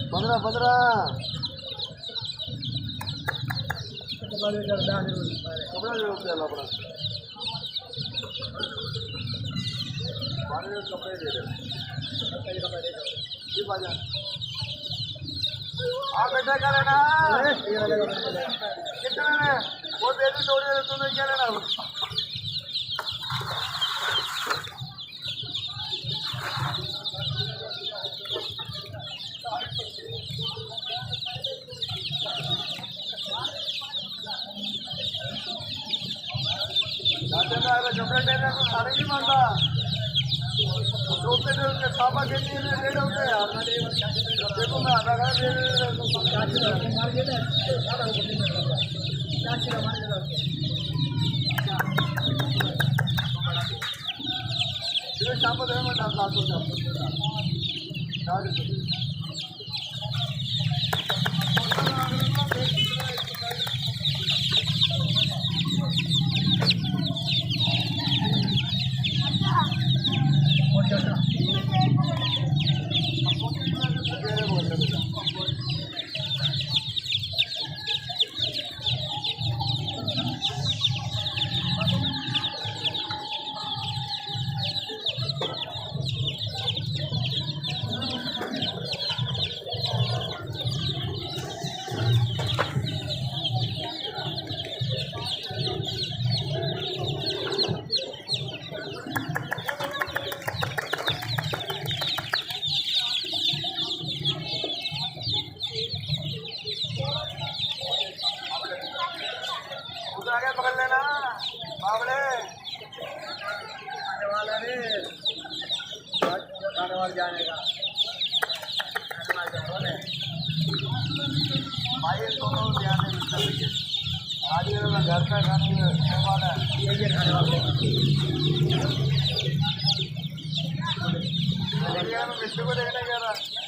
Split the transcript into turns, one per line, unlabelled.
पंद्रह पंद्रह कपड़ा जो अपना कपड़े दे दे आप बेटा क्या लेना कितने लेने वो दे दी थोड़ी देर तुम्हें क्या लेना कपड़े देने को सारे नहीं मानता रोकते थे उसके पापा के लिए ले होते यार देखो मैं आधा घर शाम को मैं आगे पकड़ लेना बाबले आने वाला रे खाने वाले जाने का भाई दोनों ध्यान नहीं मिलता आज मैं घर का खाने वाला ये खाने वाले मिट्टी को देखने गया था